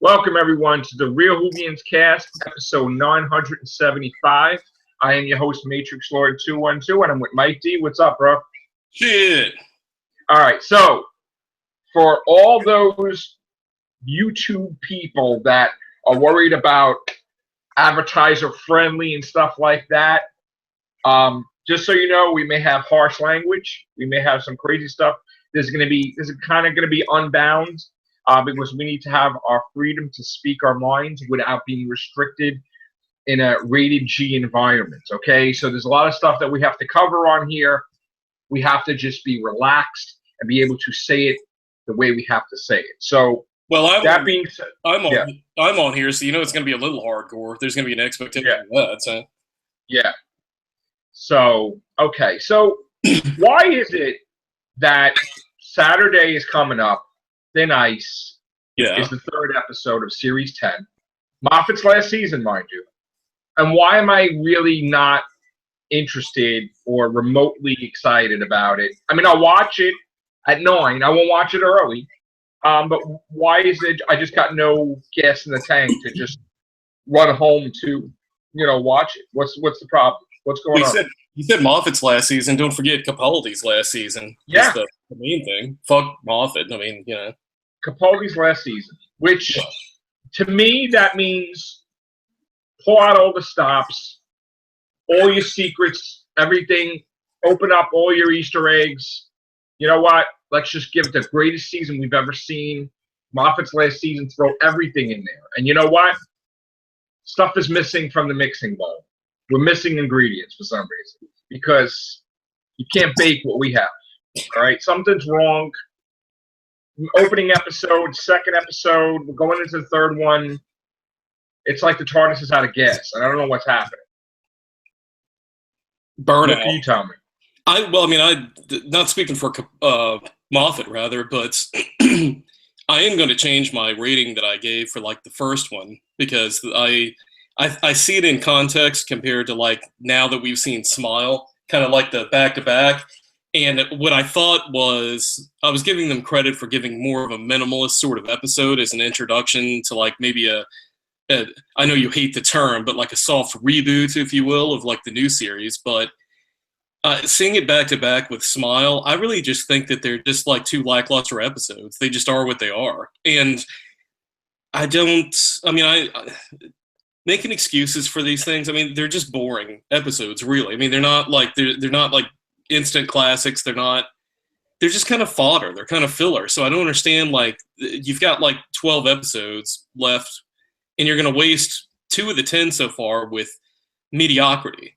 Welcome, everyone, to the Real Whovians cast, episode 975. I am your host, Matrixlord212, and I'm with Mike D. What's up, bro? Shit. All right, so for all those YouTube people that are worried about advertiser-friendly and stuff like that, just so you know, we may have harsh language. We may have some crazy stuff. This is kind of going to be unbound. Because we need to have our freedom to speak our minds without being restricted in a rated G environment, okay? So there's a lot of stuff that we have to cover on here. We have to just be relaxed and be able to say it the way we have to say it. So that being said, I'm on here, so you know it's going to be a little hardcore. There's going to be an expectation of that. So. Yeah. So, okay. So why is it that Saturday is coming up? Thin Ice is the third episode of Series 10. Moffat's last season, mind you. And why am I really not interested or remotely excited about it? I mean, I'll watch it at 9. I won't watch it early. But why is it I just got no gas in the tank to just run home to, watch it? What's the problem? What's going on? You said Moffat's last season. Don't forget Capaldi's last season. Yeah. That's the main thing. Fuck Moffat. I mean, Capaldi's last season, which to me, that means pull out all the stops, all your secrets, everything, open up all your Easter eggs. You know what? Let's just give it the greatest season we've ever seen. Moffat's last season, throw everything in there. And you know what? Stuff is missing from the mixing bowl. We're missing ingredients for some reason because you can't bake what we have. All right? Something's wrong. Opening episode, second episode, we're going into the third one. It's like the TARDIS is out of gas, and I don't know what's happening. Burnout. What can you tell me? I'm not speaking for Moffat, rather, but I am going to change my rating that I gave for like the first one because I see it in context compared to like now that we've seen Smile, kind of like the back-to-back. And what I thought was I was giving them credit for giving more of a minimalist sort of episode as an introduction to like maybe I know you hate the term, but like a soft reboot, if you will, of like the new series. But seeing it back to back with Smile, I really just think that they're just like two lackluster episodes. They just are what they are. And making excuses for these things. I mean, they're just boring episodes, really. I mean, they're not like instant classics. They're just kind of fodder. They're kind of filler. So I don't understand, like, you've got like 12 episodes left and you're going to waste 2 of the 10 so far with mediocrity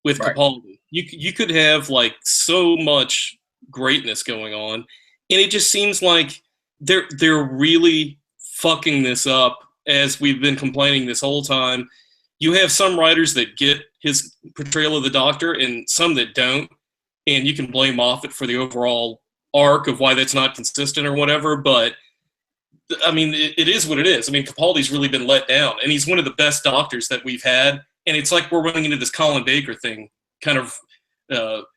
with Capaldi. You could have like so much greatness going on, and it just seems like they're really fucking this up, as we've been complaining this whole time. You have some writers that get his portrayal of the Doctor and some that don't. And you can blame Moffat for the overall arc of why that's not consistent or whatever, but I mean, it is what it is. I mean, Capaldi's really been let down, and he's one of the best Doctors that we've had, and it's like we're running into this Colin Baker thing, kind of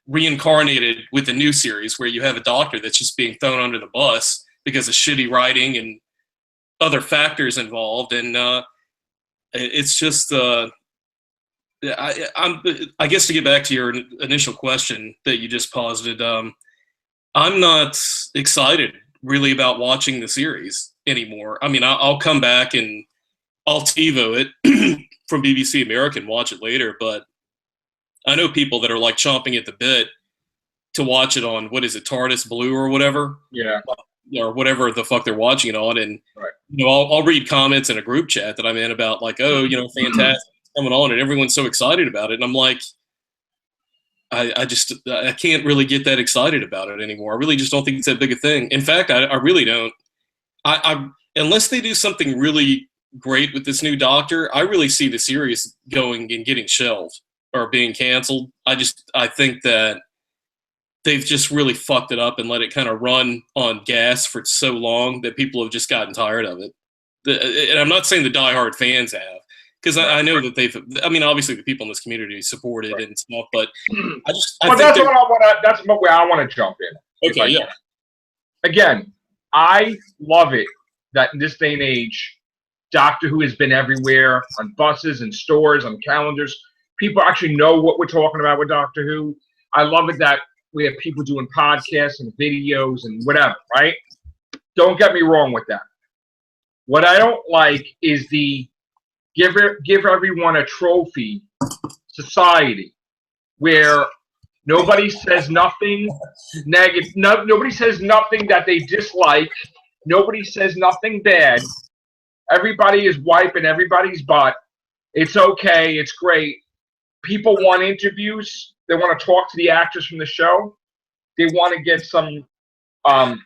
reincarnated with the new series, where you have a Doctor that's just being thrown under the bus because of shitty writing and other factors involved, and it's just... I guess to get back to your initial question that you just posited, I'm not excited really about watching the series anymore. I mean, I'll come back and I'll TiVo it from BBC America and watch it later, but I know people that are like chomping at the bit to watch it on, what is it, TARDIS Blue or whatever? Yeah. Or whatever the fuck they're watching it on. And I'll read comments in a group chat that I'm in about like, oh, fantastic. Coming on and everyone's so excited about it, and I'm like, I can't really get that excited about it anymore. I really just don't think it's that big a thing. In fact, I really don't. I unless they do something really great with this new Doctor, I really see the series going and getting shelved or being canceled. I think that they've just really fucked it up and let it kind of run on gas for so long that people have just gotten tired of it. And I'm not saying the diehard fans have. Because I know that obviously the people in this community support it and stuff, but that's where I want to jump in. Okay, yeah. Again, I love it that in this day and age, Doctor Who has been everywhere on buses and stores, on calendars. People actually know what we're talking about with Doctor Who. I love it that we have people doing podcasts and videos and whatever, right? Don't get me wrong with that. What I don't like is the give everyone a trophy society where nobody says nothing negative. Nobody says nothing that they dislike. Nobody says nothing bad. Everybody is wiping everybody's butt. It's okay. It's great. People want interviews. They want to talk to the actors from the show. They want to get some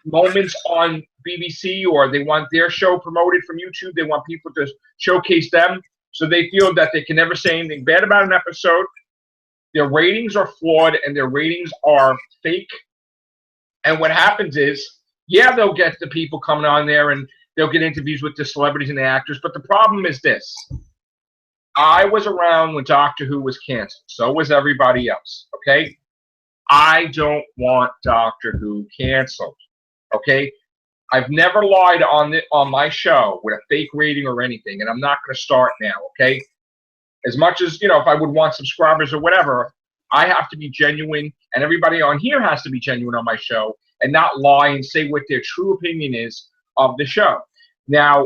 moments on BBC, or they want their show promoted from YouTube. They want people to showcase them, so they feel that they can never say anything bad about an episode. Their ratings are flawed and their ratings are fake. And what happens is, yeah, they'll get the people coming on there and they'll get interviews with the celebrities and the actors. But the problem is this. I was around when Doctor Who was canceled. So was everybody else, okay? I don't want Doctor Who canceled, okay? I've never lied on my show with a fake rating or anything, and I'm not going to start now, okay? As much as, if I would want subscribers or whatever, I have to be genuine, and everybody on here has to be genuine on my show and not lie and say what their true opinion is of the show. Now,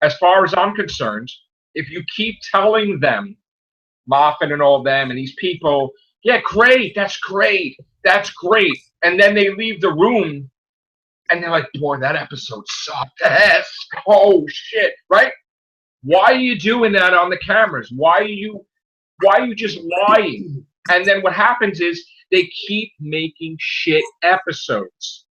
as far as I'm concerned, if you keep telling them, Moffat and all them and these people, yeah, great, that's great, and then they leave the room and they're like, boy, that episode sucked ass. Oh, shit, right? Why are you doing that on the cameras? Why are you just lying? And then what happens is they keep making shit episodes.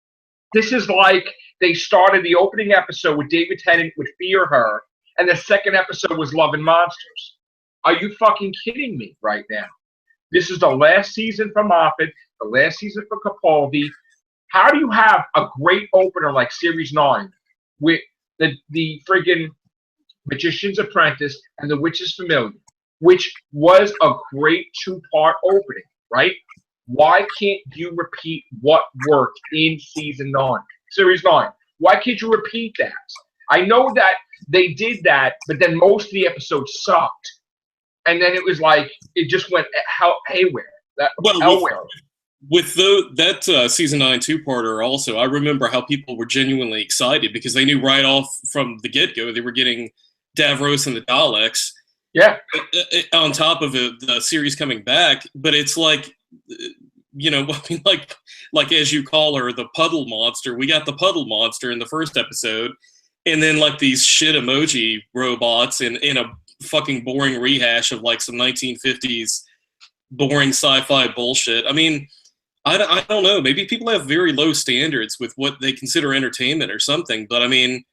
This is like they started the opening episode with David Tennant with Fear Her, and the second episode was Love and Monsters. Are you fucking kidding me right now? This is the last season for Moffat, the last season for Capaldi. How do you have a great opener like Series 9 with the friggin' Magician's Apprentice and The Witch's Familiar, which was a great two-part opening, right? Why can't you repeat what worked in Series 9? Why can't you repeat that? I know that they did that, but then most of the episodes sucked. And then it was like, it just went haywire. With that Season 9 two-parter also, I remember how people were genuinely excited because they knew right off from the get-go they were getting Davros and the Daleks. Yeah. On top of the series coming back. But it's like, like as you call her, the puddle monster. We got the puddle monster in the first episode. And then like these shit emoji robots in a fucking boring rehash of like some 1950s boring sci-fi bullshit. I mean, I don't know. Maybe people have very low standards with what they consider entertainment or something. But I mean,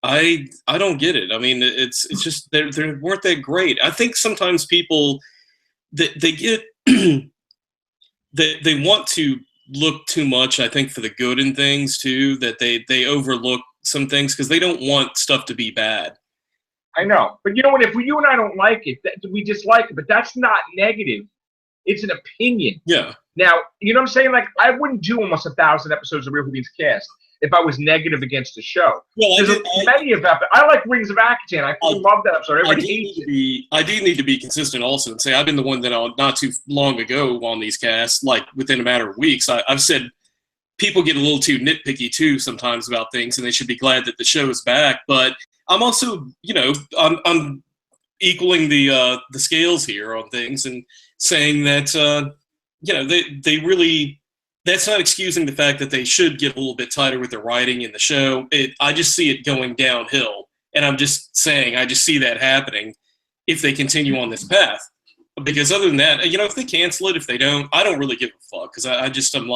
I don't get it. I mean, it's just they weren't that great. I think sometimes people they get they want to look too much. I think for the good in things too, that they overlook some things because they don't want stuff to be bad. I know, but you know what? If you and I don't like it, we dislike it. But that's not negative. It's an opinion. Yeah. Now, you know what I'm saying? Like, I wouldn't do almost 1,000 episodes of Real Whovians Cast if I was negative against the show. Well, I like Rings of Akajan. I love that episode. I do need to be consistent also and say I've been the one that not too long ago on these casts, like within a matter of weeks, I've said people get a little too nitpicky too sometimes about things, and they should be glad that the show is back. But I'm also, I'm equaling the scales here on things and saying that they really. That's not excusing the fact that they should get a little bit tighter with the writing in the show. I just see it going downhill, and I'm just saying I just see that happening if they continue on this path. Because other than that, if they cancel it, if they don't, I don't really give a fuck. Because I've just gotten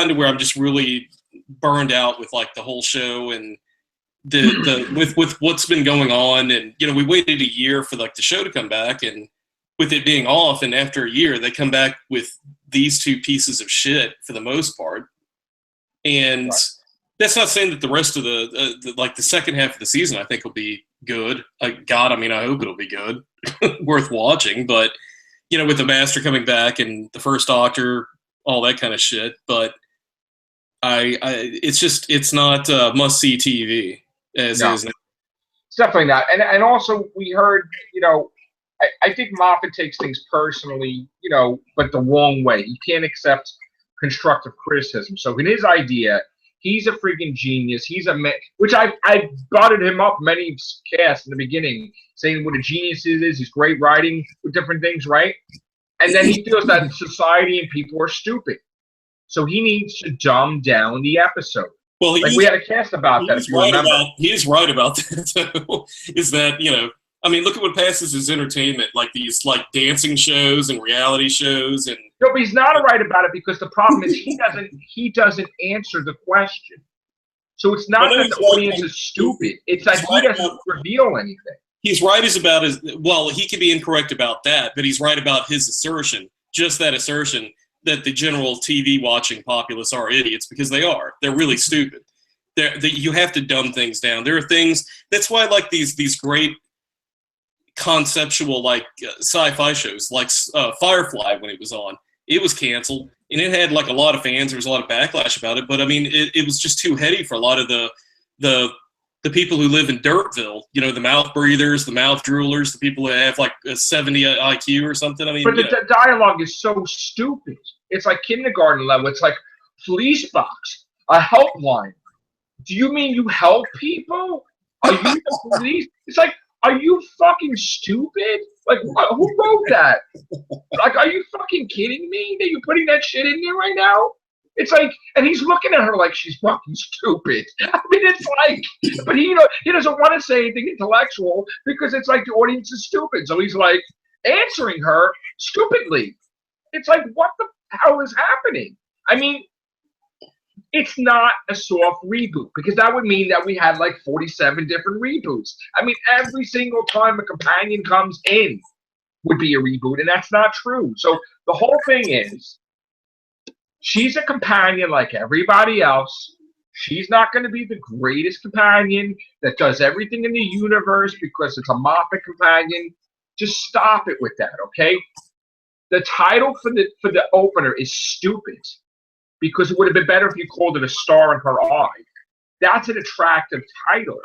to where I'm just really burned out with like the whole show and with what's been going on. And we waited a year for like the show to come back, and with it being off, and after a year, they come back with these two pieces of shit for the most part. And right. That's not saying that the rest of the second half of the season, I think will be good. I hope it'll be good, worth watching. But, with the Master coming back and the First Doctor, all that kind of shit. But it's not must-see TV. as No. is now. It's definitely not. And also we heard, I think Moffat takes things personally, but the wrong way. He can't accept constructive criticism. So in his idea, he's a freaking genius. He's which I butted him up many casts in the beginning, saying what a genius he is. He's great writing with different things, right? And then he feels that society and people are stupid. So he needs to dumb down the episode. Well, we had a cast about that, if you remember. He is right about that, though, is that, I mean, look at what passes as entertainment, like these dancing shows and reality shows. And no, but he's not right about it because the problem is he doesn't answer the question. So it's not that the audience is stupid. It's that he doesn't reveal anything. He's right he can be incorrect about that, but he's right about his assertion, just that assertion, that the general TV watching populace are idiots, because they are. They're really stupid. You have to dumb things down. There are things, that's why I like these great conceptual sci-fi shows, like Firefly when it was on. It was canceled, and it had a lot of fans. There was a lot of backlash about it, but I mean, it was just too heady for a lot of the people who live in Dirtville, the mouth breathers, the mouth droolers, the people who have a 70 IQ or something. I mean, but the dialogue is so stupid. It's like kindergarten level. It's like police box, a helpline. Do you mean you help people? Are you the police? It's like, are you fucking stupid? Who wrote that? Are you fucking kidding me that you're putting that shit in there right now? It's like, and he's looking at her like she's fucking stupid. I mean, it's like, but he doesn't want to say anything intellectual because it's like the audience is stupid. So he's answering her stupidly. It's like, what the hell is happening? I mean, it's not a soft reboot because that would mean that we had 47 different reboots. I mean, every single time a companion comes in would be a reboot, and that's not true. So the whole thing is, she's a companion like everybody else. She's not going to be the greatest companion that does everything in the universe because it's a Moffat companion. Just stop it with that, okay? The title for the opener is stupid because it would have been better if you called it A Star in Her Eye. That's an attractive title.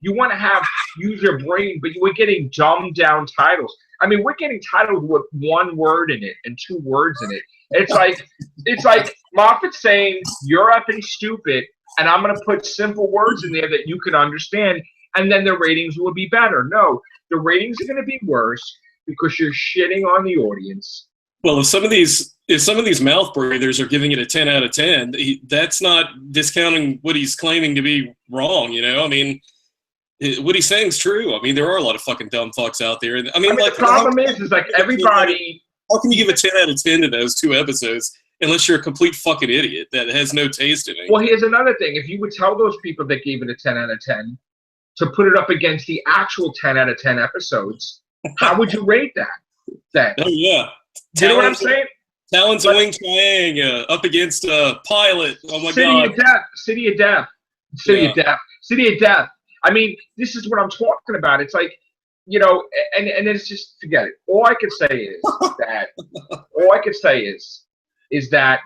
You want to use your brain, but you were getting dumbed down titles. I mean, we're getting titles with one word in it and two words in it. It's like Moffat saying, you're effing stupid, and I'm going to put simple words in there that you can understand, and then the ratings will be better. No, the ratings are going to be worse because you're shitting on the audience. Well, if some of these mouth breathers are giving it a 10 out of 10, that's not discounting what he's claiming to be wrong, I mean, what he's saying is true. I mean, there are a lot of fucking dumb fucks out there. I mean the problem is everybody... How can you give a 10 out of 10 to those two episodes unless you're a complete fucking idiot that has no taste in it? Well, here's another thing. If you would tell those people that gave it a 10 out of 10 to put it up against the actual 10 out of 10 episodes, how would you rate that? Oh, yeah. You know what I'm saying? Talons of Wing Chiang up against Pilot. Oh, my God. City of Death. I mean, this is what I'm talking about. It's like, and it's just, forget it. All I can say is that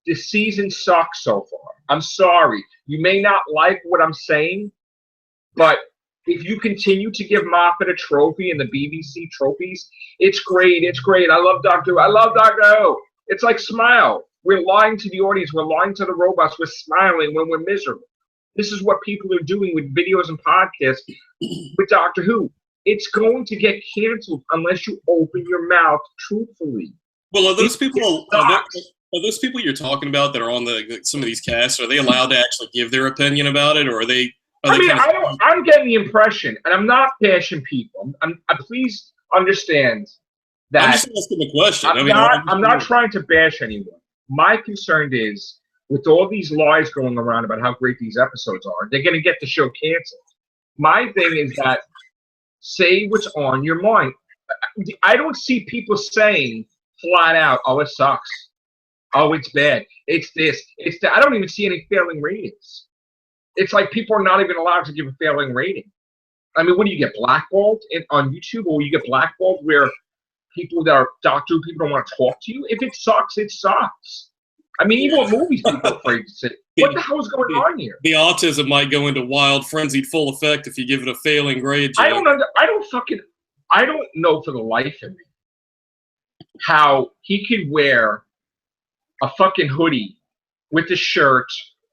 this season sucks so far. I'm sorry. You may not like what I'm saying, but if you continue to give Moffat a trophy in the BBC trophies, it's great. It's great. I love Doctor Who. It's like Smile. We're lying to the audience. We're lying to the robots. We're smiling when we're miserable. This is what people are doing with videos and podcasts with Doctor Who. It's going to get canceled unless you open your mouth truthfully. Well, are those people you're talking about that are on some of these casts? Are they allowed to actually give their opinion about it, or are they? I'm getting the impression, and I'm not bashing people. Please understand that. I'm just asking the question. I'm not trying to bash anyone. My concern is, with all these lies going around about how great these episodes are, they're going to get the show canceled. My thing is that say what's on your mind. I don't see people saying flat out, "Oh, it sucks. Oh, it's bad. It's this. It's that." I don't even see any failing ratings. It's like people are not even allowed to give a failing rating. I mean, what do you get blackballed on YouTube, or you get blackballed where people that are Doctor Who people don't want to talk to you? If it sucks, it sucks. I mean, even what movies people are afraid to see. What the hell is going on here? The autism might go into wild, frenzied full effect if you give it a failing grade. I don't know for the life of me how he could wear a fucking hoodie with the shirt.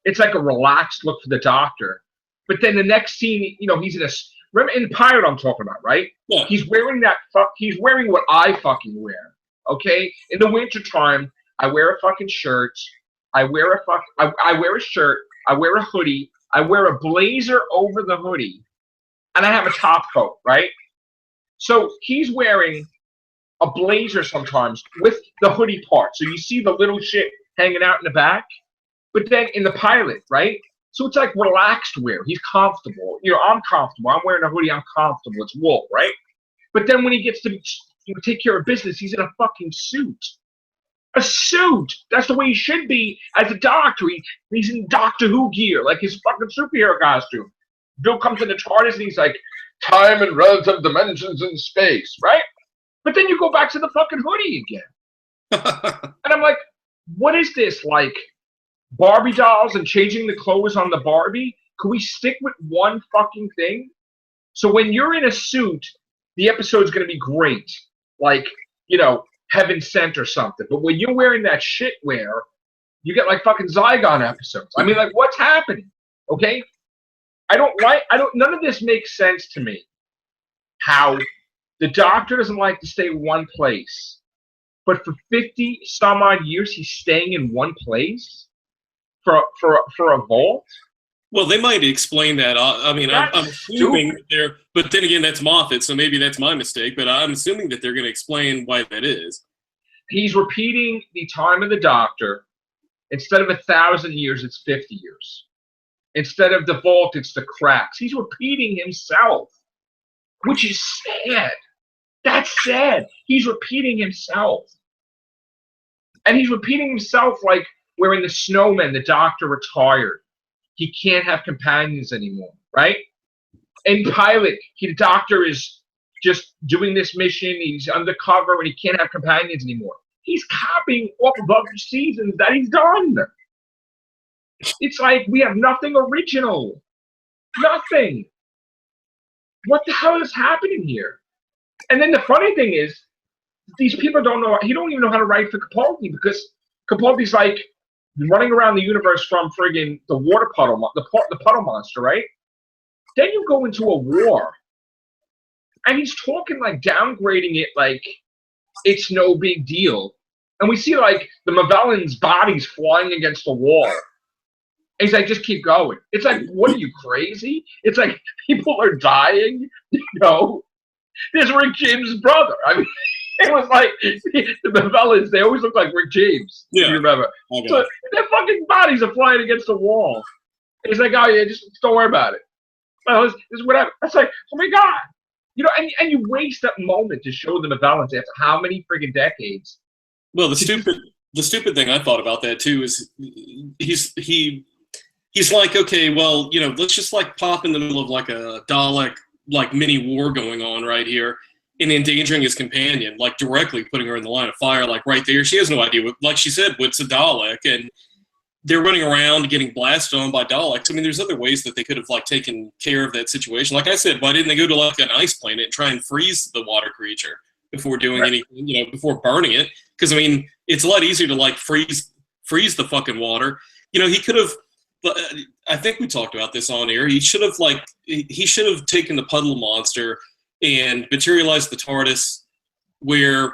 It's like a relaxed look for the doctor. But then the next scene, you know, he's in a. Remember in Pirate I'm talking about, right? Yeah. He's wearing he's wearing what I fucking wear. Okay? In the wintertime, I wear a fucking shirt. I wear a shirt. I wear a hoodie. I wear a blazer over the hoodie. And I have a top coat, right? So he's wearing a blazer sometimes with the hoodie part. So you see the little shit hanging out in the back. But then in the pilot, right? So it's like relaxed wear. He's comfortable. You know, I'm comfortable. I'm wearing a hoodie. I'm comfortable. It's wool, right? But then when he gets to take care of business, he's in a fucking suit. A suit. That's the way he should be as a doctor. He's in Doctor Who gear, like his fucking superhero costume. Bill comes in the TARDIS and he's like, time and relative dimensions in space, right? But then you go back to the fucking hoodie again. And I'm like, what is this? Like Barbie dolls and changing the clothes on the Barbie? Could we stick with one fucking thing? So when you're in a suit, the episode's going to be great. Like, you know, Heaven Sent or something. But when you're wearing that shit wear, you get like fucking Zygon episodes. I mean, like, what's happening? Okay? None of this makes sense to me. How the doctor doesn't like to stay in one place. But for 50 some odd years, he's staying in one place for a vault? Well, they might explain that. I mean, I'm assuming that they're, but then again, that's Moffat, so maybe that's my mistake, but I'm assuming that they're going to explain why that is. He's repeating the time of the doctor. Instead of 1,000 years, it's 50 years. Instead of the vault, it's the cracks. He's repeating himself, which is sad. That's sad. He's repeating himself. And he's repeating himself like where in The Snowman, the doctor retired. He can't have companions anymore, right? In Pilot, the doctor is just doing this mission. He's undercover and he can't have companions anymore. He's copying off of other seasons that he's done. It's like we have nothing original. Nothing. What the hell is happening here? And then the funny thing is, these people don't know. He don't even know how to write for Capaldi because Capaldi's like running around the universe from friggin' the water puddle, the puddle monster, right? Then you go into a war, and he's talking like downgrading it like it's no big deal, and we see like the Mavellan's bodies flying against the wall. And he's like, just keep going. It's like, what are you, crazy? It's like people are dying, you know. There's Rick James' brother. I mean, it was like the Mavellans, they always look like Rick James. Yeah. You remember? Okay. So their fucking bodies are flying against the wall. And he's like, oh yeah, just don't worry about it. Well, this is whatever. That's like, oh my God. You know, and you waste that moment to show the Mavellans after how many friggin' decades. Well, the stupid thing I thought about that too is he's like, okay, well, you know, let's just like pop in the middle of like a Dalek like mini war going on right here and endangering his companion, like directly putting her in the line of fire, like right there. She has no idea what, like she said, what's a Dalek, and they're running around getting blasted on by Daleks. I mean, there's other ways that they could have like taken care of that situation. Like I said, why didn't they go to like an ice planet and try and freeze the water creature before doing anything, you know, before burning it? Because I mean, it's a lot easier to like freeze the fucking water. You know, he could have. But I think we talked about this on air. He should have taken the puddle monster and materialized the TARDIS where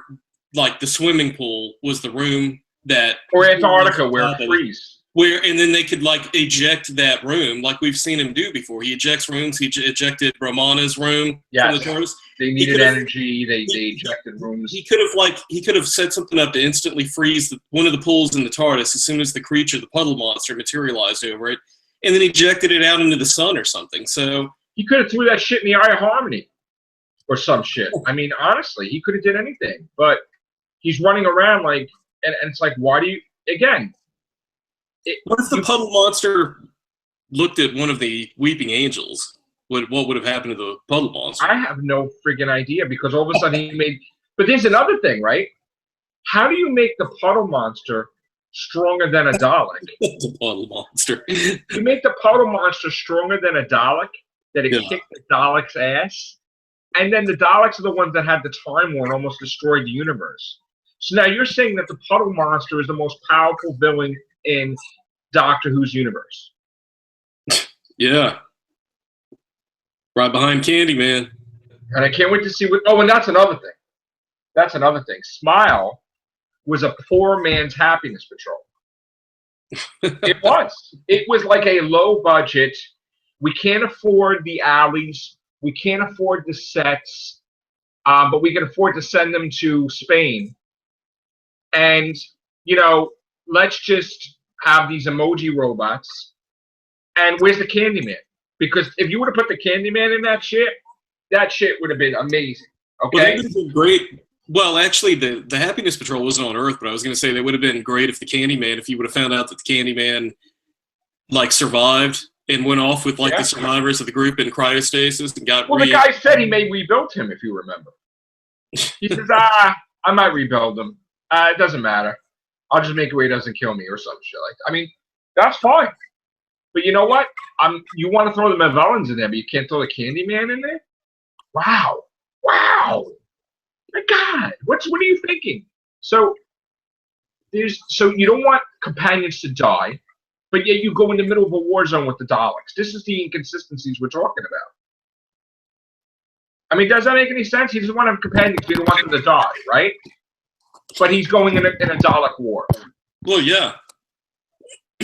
like the swimming pool was the room that, or Antarctica where it freeze. And then they could like eject that room like we've seen him do before. He ejects rooms. He ejected Romana's room from the TARDIS. They needed energy. They ejected rooms. He could have set something up to instantly freeze one of the pools in the TARDIS as soon as the creature, the puddle monster, materialized over it, and then ejected it out into the sun or something. So he could have threw that shit in the Eye of Harmony or some shit. I mean, honestly, he could have did anything. But he's running around like, and it's like, why do you again? What if the puddle monster looked at one of the weeping angels? What would have happened to the puddle monster? I have no friggin' idea because all of a sudden he made. But there's another thing, right? How do you make the puddle monster stronger than a Dalek. The puddle monster. You make the puddle monster stronger than a Dalek, that it Yeah. kicked the Dalek's ass. And then the Daleks are the ones that had the Time War and almost destroyed the universe. So now you're saying that the puddle monster is the most powerful villain in Doctor Who's universe. Yeah. Right behind Candyman. And I can't wait to see what. Oh, and that's another thing. That's another thing. Smile was a poor man's happiness patrol. It was. It was like a low budget. We can't afford the alleys. We can't afford the sets, but we can afford to send them to Spain. And, you know, let's just have these emoji robots. And where's the Candyman? Because if you would have put the Candyman in that shit would have been amazing. Okay? Well, that would have been great. Well, actually, the Happiness Patrol wasn't on Earth, but I was going to say that would have been great if the Candyman, if you would have found out that the Candyman, like, survived and went off with, like, the survivors of the group in cryostasis and got. Well, the guy said he may rebuild him, if you remember. He says, I might rebuild him. It doesn't matter. I'll just make it where he doesn't kill me or some shit like that. I mean, that's fine. But you know what? You want to throw the Mavellans in there, but you can't throw the Candyman in there? Wow. My God. What are you thinking? So you don't want companions to die, but yet you go in the middle of a war zone with the Daleks. This is the inconsistencies we're talking about. I mean, does that make any sense? He doesn't want to have companions. He doesn't want them to die, right? But he's going in a Dalek war. Well, yeah.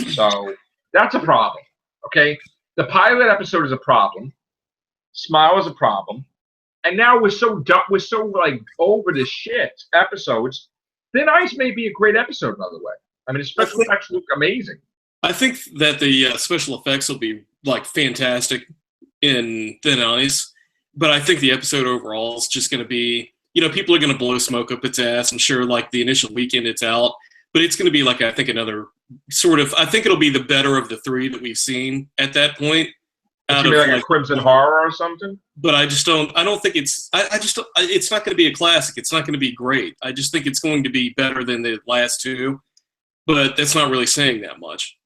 So that's a problem. Okay? The pilot episode is a problem. Smile is a problem. And now we're so like over the shit episodes. Thin Ice may be a great episode, by the way. I mean, the special effects look amazing. I think that the special effects will be like fantastic in Thin Ice, but I think the episode overall is just going to be, you know, people are going to blow smoke up its ass. I'm sure, like the initial weekend it's out, but it's going to be like, I think another sort of. I think it'll be the better of the three that we've seen at that point. It's gonna be like a Crimson Horror or something. But I don't think it's. It's not going to be a classic. It's not going to be great. I just think it's going to be better than the last two, but that's not really saying that much.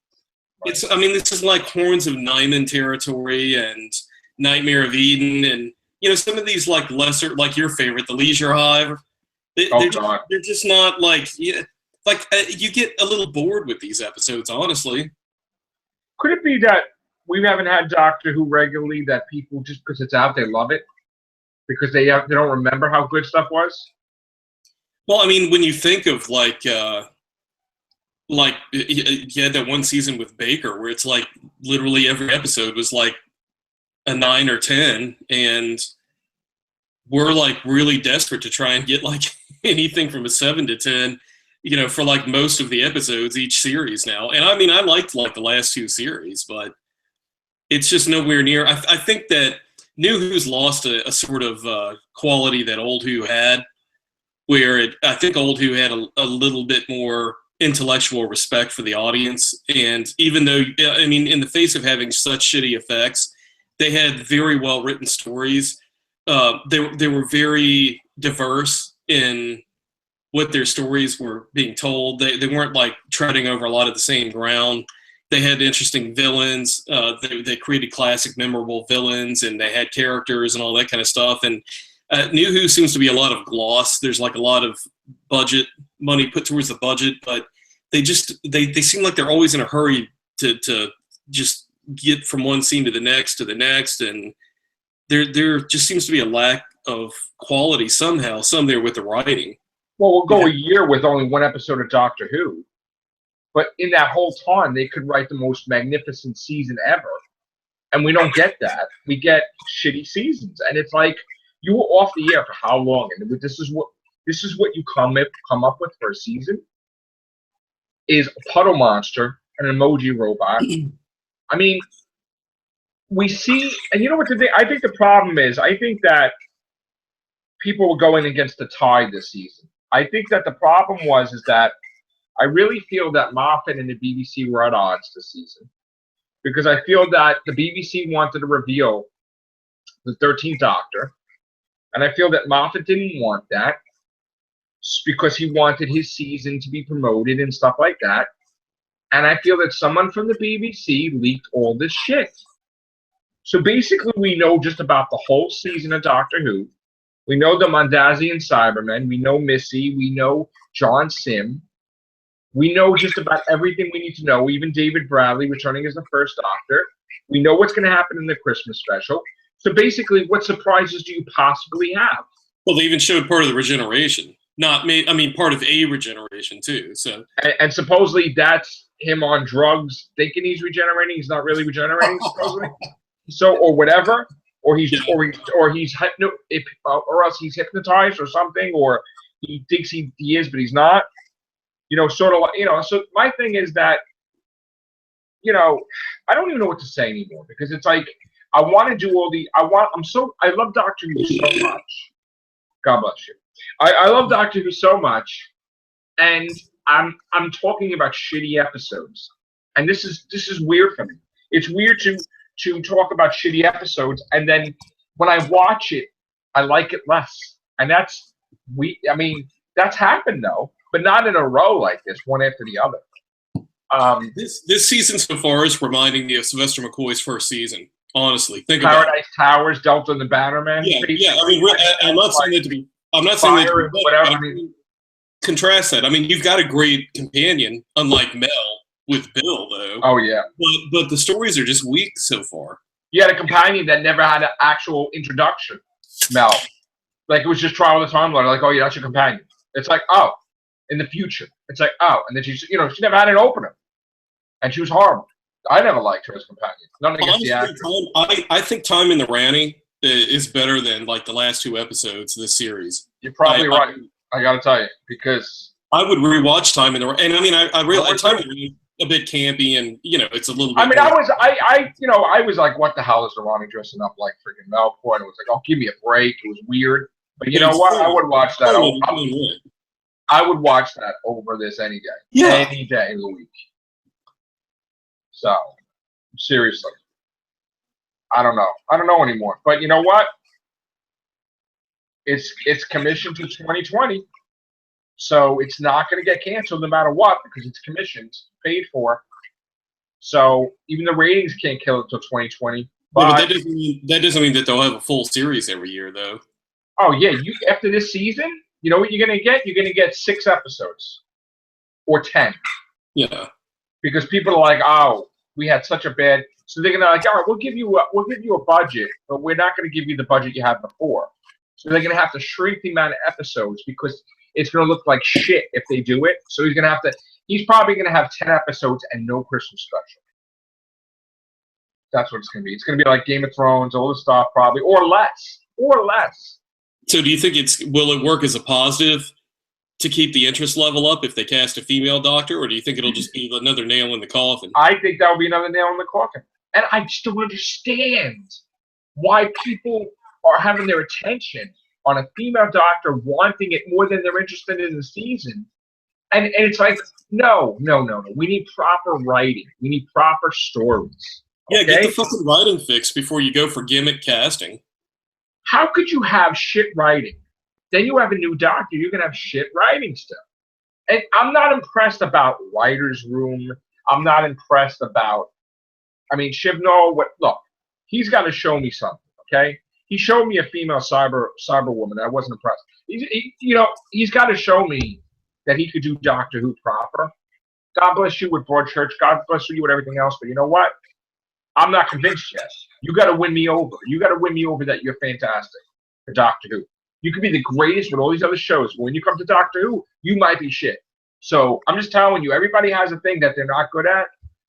Right. I mean, this is like Horns of Nyman territory and Nightmare of Eden, and you know, some of these like lesser, like your favorite, The Leisure Hive. They're just not like, yeah, like you get a little bored with these episodes, honestly. Could it be that we haven't had Doctor Who regularly, that people, just because it's out, they love it? Because they don't remember how good stuff was? Well, I mean, when you think of like you had that one season with Baker where it's like literally every episode was like a 9 or 10, and we're like really desperate to try and get like anything from a 7 to 10, you know, for like most of the episodes each series now. And I mean, I liked like the last two series, but it's just nowhere near. I think that New Who's lost a sort of quality that Old Who had, where I think Old Who had a little bit more intellectual respect for the audience. And even though, I mean, in the face of having such shitty effects, they had very well written stories. They were very diverse in what their stories were being told. They weren't like treading over a lot of the same ground. They had interesting villains. They created classic, memorable villains, and they had characters and all that kind of stuff. And New Who seems to be a lot of gloss. There's like a lot of budget money put towards the budget, but they seem like they're always in a hurry to just get from one scene to the next, and there just seems to be a lack of quality somehow, some there with the writing. Well, we'll go a year with only one episode of Doctor Who. But in that whole time, they could write the most magnificent season ever. And we don't get that. We get shitty seasons. And it's like, you were off the air for how long? And this is what you come up with for a season? Is a puddle monster, an emoji robot. I mean, we see, and you know what I think the problem is, I think that people were going against the tide this season. I think that the problem is that I really feel that Moffat and the BBC were at odds this season, because I feel that the BBC wanted to reveal the 13th Doctor, and I feel that Moffat didn't want that because he wanted his season to be promoted and stuff like that. And I feel that someone from the BBC leaked all this shit. So basically, we know just about the whole season of Doctor Who. We know the Mondasian Cybermen. We know Missy. We know John Sim. We know just about everything we need to know, even David Bradley returning as the first Doctor. We know what's going to happen in the Christmas special. So basically, what surprises do you possibly have? Well, they even showed part of the regeneration. Part of a regeneration, too. So, and supposedly that's him on drugs thinking he's regenerating. He's not really regenerating, supposedly. So, or whatever. Or he's or else he's hypnotized or something, or he thinks he is, but he's not. Sort of like, so my thing is that, I don't even know what to say anymore, because it's like, I want to do I love Doctor Who so much. God bless you. I love Doctor Who so much, and I'm talking about shitty episodes. And this is weird for me. It's weird to talk about shitty episodes, and then when I watch it, I like it less. And that's happened though, but not in a row like this, one after the other. This season so far is reminding me of Sylvester McCoy's first season. Honestly, think about it. Paradise Towers, Delta and the Bannerman. Yeah. I'm not saying that to be. I'm not saying that to be whatever. Contrast that. You've got a great companion, unlike Mel with Bill, though. Oh yeah. But the stories are just weak so far. You had a companion that never had an actual introduction, Mel. Like, it was just trial of the Time Lord. Like, oh yeah, that's your companion. It's like, oh, in the future. It's like, oh, and then she never had an opener, and she was horrible. I never liked her as a companion. Nothing against the actor. I think Time in the Ranny is better than like the last two episodes of this series. You're probably right. I got to tell you, because I would rewatch Time in the Ranny, and I realize Time in the Ranny a bit campy, and it's a little bit. I was like, what the hell is Ronnie dressing up like freaking Malfoy? And it was like, oh, give me a break. It was weird, but you know what? I would watch that. I would watch that over this any day. Any day of the week. So, seriously, I don't know. I don't know anymore. But you know what? It's commissioned to 2020, so it's not going to get canceled no matter what, because it's commissioned, paid for. So even the ratings can't kill it until 2020. But that doesn't mean that they'll have a full series every year, though. Oh yeah, after this season, you know what you're going to get? You're going to get 6 episodes or 10. Yeah. Because people are like, oh, we had such a bad. So they're gonna like, all right, we'll give you a budget, but we're not going to give you the budget you had before. So they're going to have to shrink the amount of episodes, because it's going to look like shit if they do it. So he's probably going to have 10 episodes and no Christmas special. That's what it's going to be. It's going to be like Game of Thrones, all this stuff probably, or less. So do you think will it work as a positive to keep the interest level up if they cast a female Doctor, or do you think it'll just be another nail in the coffin? I think that will be another nail in the coffin. And I just don't understand why people are having their attention on a female Doctor, wanting it more than they're interested in the season. And it's like, no. We need proper writing. We need proper stories. Yeah, get the fucking writing fixed before you go for gimmick casting. How could you have shit writing? Then you have a new Doctor, you're going to have shit writing stuff. And I'm not impressed about Writer's Room. I'm not impressed about, Chibnall, look, he's got to show me something, okay? He showed me a female cyber woman. I wasn't impressed. He's got to show me that he could do Doctor Who proper. God bless you with Broadchurch. God bless you with everything else. But you know what? I'm not convinced yet. You got to win me over. You got to win me over that you're fantastic for Doctor Who. You could be the greatest with all these other shows. But when you come to Doctor Who, you might be shit. So I'm just telling you, everybody has a thing that they're not good at.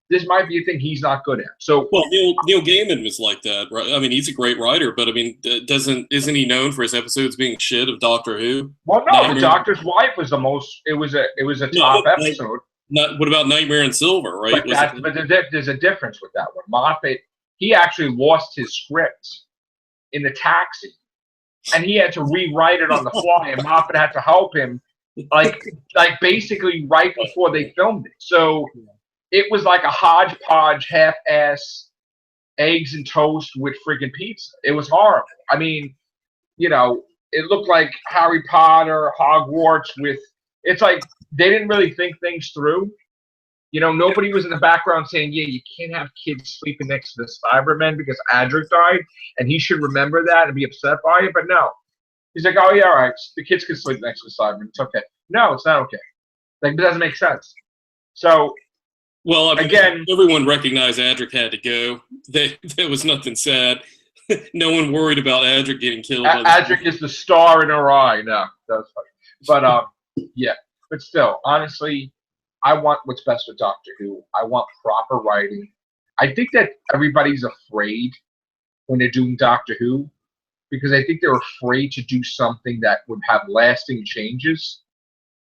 This might be a thing he's not good at. So, well, Neil Gaiman was like that, right? He's a great writer, but isn't he known for his episodes being shit of Doctor Who? Well, no, the Doctor's Wife was the most. It was a top episode. What about Nightmare in Silver? Right? But there's a difference with that one. Moffat, he actually lost his script in the taxi, and he had to rewrite it on the fly, and Moffat had to help him, like basically right before they filmed it. So. It was like a hodgepodge, half-ass eggs and toast with freaking pizza. It was horrible. It looked like Harry Potter, Hogwarts with. It's like they didn't really think things through. nobody was in the background saying, yeah, you can't have kids sleeping next to the Cybermen because Adric died, and he should remember that and be upset by it. But no. He's like, oh, yeah, all right. The kids can sleep next to the Cybermen. It's okay. No, it's not okay. Like, it doesn't make sense. So, well, I mean, again, everyone recognized Adric had to go. There was nothing sad. No one worried about Adric getting killed. Adric is the star in her eye. No, that was funny. But, yeah. But still, honestly, I want what's best for Doctor Who. I want proper writing. I think that everybody's afraid when they're doing Doctor Who because I think they're afraid to do something that would have lasting changes.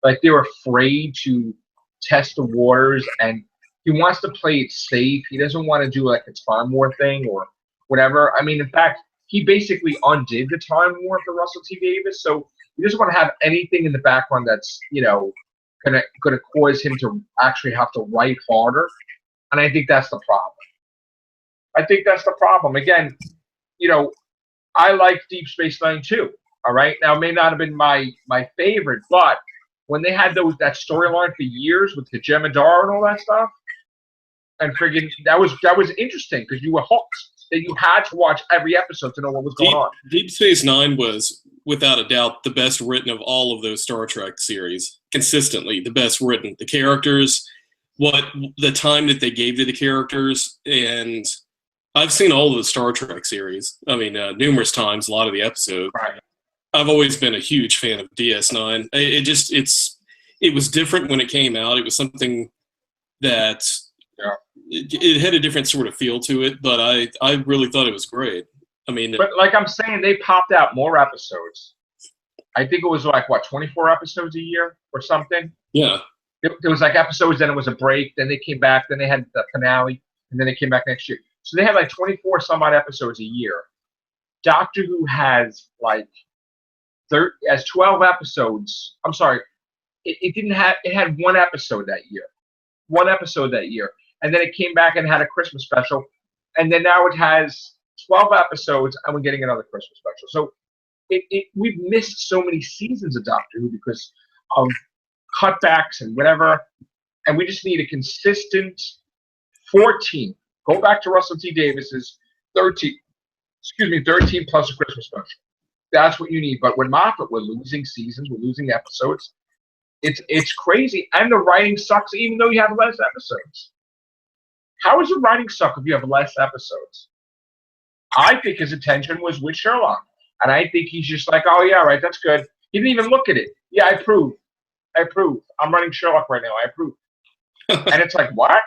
Like, they're afraid to test the waters, and he wants to play it safe. He doesn't want to do, like, a Time War thing or whatever. I mean, in fact, he basically undid the Time War for Russell T Davies, so he doesn't want to have anything in the background that's, gonna cause him to actually have to write harder, and I think that's the problem. Again, I like Deep Space Nine too. All right, now it may not have been my favorite, but when they had that storyline for years with the Jem'Hadar and all that stuff, and friggin' that was interesting because you were hooked. That you had to watch every episode to know what was going on. Deep Space Nine was, without a doubt, the best written of all of those Star Trek series. Consistently, the best written. The characters, the time that they gave to the characters, and I've seen all of the Star Trek series. I mean, numerous times, a lot of the episodes. Right. I've always been a huge fan of DS9. It was different when it came out. It was something that it had a different sort of feel to it, but I really thought it was great. I mean, but like I'm saying, they popped out more episodes. I think it was like 24 episodes a year or something. Yeah. There was like episodes, then it was a break, then they came back, then they had the finale, and then they came back next year. So they had like 24 some odd episodes a year. Doctor Who has like 12 episodes. I'm sorry, it had one episode that year. And then it came back and had a Christmas special, and then now it has 12 episodes, and we're getting another Christmas special. So we've missed so many seasons of Doctor Who because of cutbacks and whatever, and we just need a consistent 14. Go back to Russell T Davies's 13 plus a Christmas special. That's what you need. But with Moffat, we're losing seasons, we're losing episodes. It's crazy, and the writing sucks even though you have less episodes. How is the writing suck if you have less episodes? I think his attention was with Sherlock, and I think he's just like, oh yeah, right, that's good. He didn't even look at it. Yeah, I approve. I'm running Sherlock right now. I approve. And it's like, what?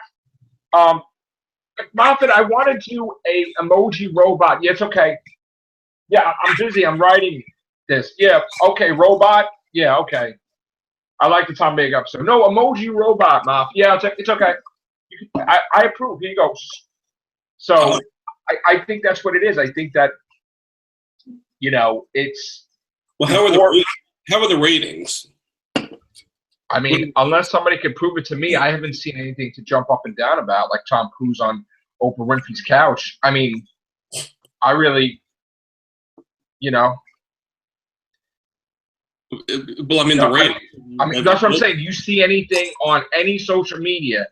Moffat, I want to do a emoji robot. Yeah, it's okay. Yeah, I'm busy. I'm writing this. Yeah, okay, robot. Yeah, okay. I like the Tom Baker episode. No, emoji robot, Moffat. Yeah, it's okay. I approve. Here you go. So I think that's what it is. I think that, it's... Well, how are the ratings? I mean, unless somebody can prove it to me, I haven't seen anything to jump up and down about, like Tom Cruise on Oprah Winfrey's couch. I mean, I really, Well, I mean, the ratings. I mean, that's what I'm saying. Do you see anything on any social media?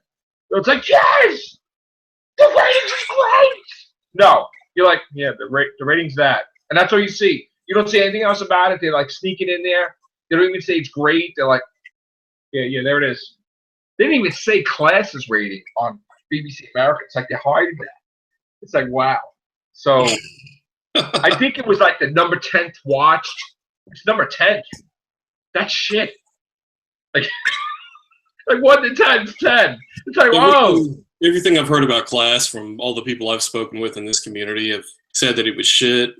It's like, yes! The ratings is great! No. You're like, yeah, the rating's that. And that's all you see. You don't see anything else about it. They're like sneaking in there. They don't even say it's great. They're like, yeah, there it is. They didn't even say Class's rating on BBC America. It's like they're hiding that. It's like, wow. So I think it was like the number 10th watched. It's number 10th. That's shit. Like 1 to 10 is 10. It's like, whoa. Everything I've heard about Class from all the people I've spoken with in this community have said that it was shit.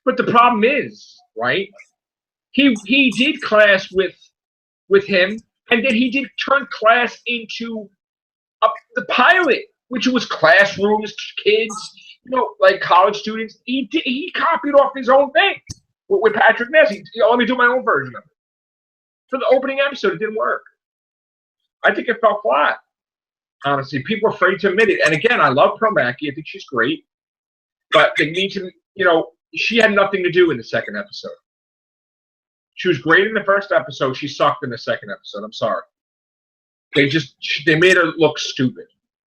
But the problem is, right? He did Class with him, and then he did turn Class into the pilot, which was classrooms, kids, like college students. He copied off his own thing with Patrick Ness. Let me do my own version of it. For the opening episode, it didn't work. I think it fell flat. Honestly, people are afraid to admit it. And again, I love Pearl Mackie. I think she's great. But they need to, she had nothing to do in the second episode. She was great in the first episode. She sucked in the second episode. I'm sorry. They made her look stupid,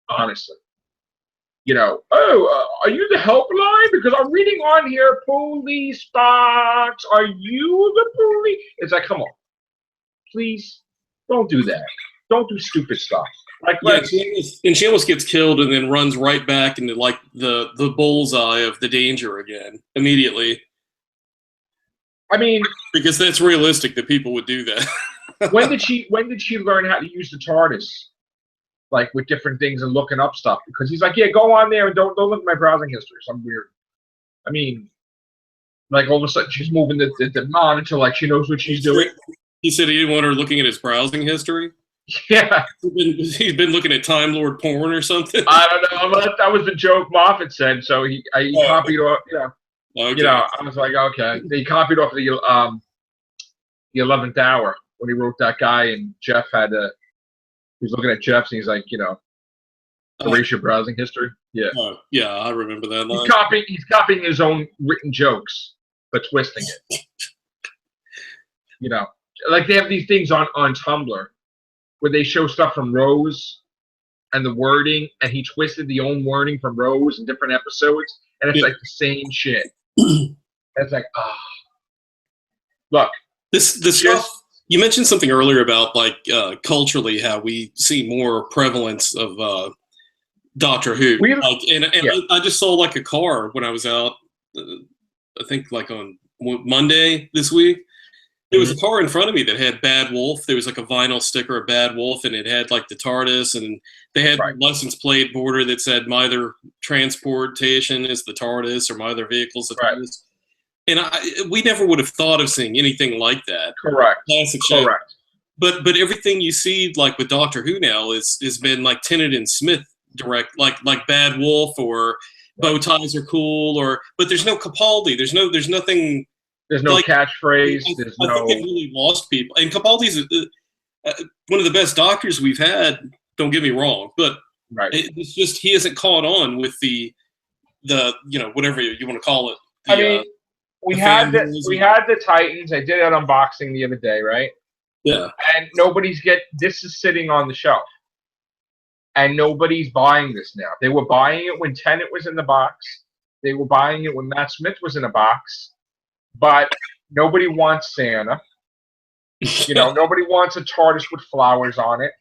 honestly. You know, are you the helpline? Because I'm reading on here, police box. Are you the police? It's like, come on, please, don't do that. Don't do stupid stuff. Like, yeah, she almost gets killed and then runs right back into like the bullseye of the danger again immediately. I mean, because that's realistic that people would do that. when did she learn how to use the TARDIS? Like with different things and looking up stuff, because he's like, yeah, go on there and don't look at my browsing history. Some weird. I mean, like all of a sudden she's moving the monitor like she knows what she's doing. He said he didn't want her looking at his browsing history. Yeah, he's been looking at Time Lord porn or something. I don't know. That was the joke Moffat said, so he copied off. Okay. You know, I was like, okay. He copied off the 11th Hour when he wrote that guy, and Jeff had to. He's looking at Jeff's and he's like, you know, erase your browsing history. Yeah. Yeah, I remember that line. He's copying his own written jokes, but twisting it. You know, like they have these things on Tumblr where they show stuff from Rose and the wording, and he twisted the own wording from Rose in different episodes, and it's like the same shit. It's like, look. This stuff. You mentioned something earlier about like culturally how we see more prevalence of Doctor Who. I just saw like a car when I was out. I think like on Monday this week. There was a car in front of me that had Bad Wolf. There was like a vinyl sticker of Bad Wolf, and it had like the TARDIS, and they had license plate border that said my other transportation is the TARDIS or my other vehicle's the TARDIS. And we never would have thought of seeing anything like that. Correct. Classic shit. Correct. But everything you see like with Doctor Who now has been like Tennant and Smith direct, like Bad Wolf or bow ties are cool, but there's no Capaldi. There's nothing. There's no like, catchphrase. I think it really lost people. And Capaldi's one of the best doctors we've had. Don't get me wrong, but it's just he hasn't caught on with the whatever you want to call it. I mean. We had the Titans. I did an unboxing the other day, right? Yeah. And this is sitting on the shelf. And nobody's buying this now. They were buying it when Tennant was in the box. They were buying it when Matt Smith was in a box. But nobody wants Santa. You know, nobody wants a TARDIS with flowers on it.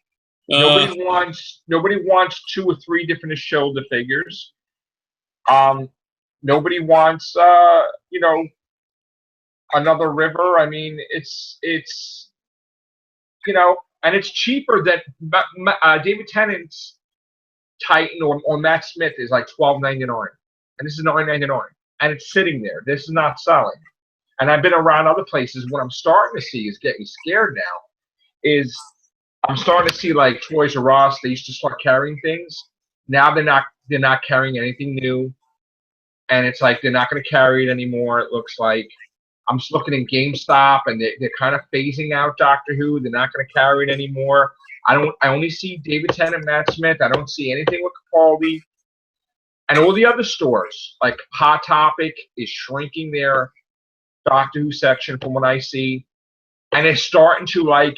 Nobody wants 2 or 3 different shoulder figures. Nobody wants, another river. I mean, it's and it's cheaper than David Tennant's Titan or Matt Smith is like $12.99, and this is $9.99, and it's sitting there. This is not selling. And I've been around other places. What I'm starting to see is getting me scared now. Is I'm starting to see like Toys R Us. They used to start carrying things. Now they're not carrying anything new. And it's like they're not going to carry it anymore, it looks like. I'm just looking in GameStop, and they're kind of phasing out Doctor Who. They're not going to carry it anymore. I only see David Tennant, Matt Smith. I don't see anything with Capaldi. And all the other stores, like Hot Topic, is shrinking their Doctor Who section from what I see. And it's starting to like,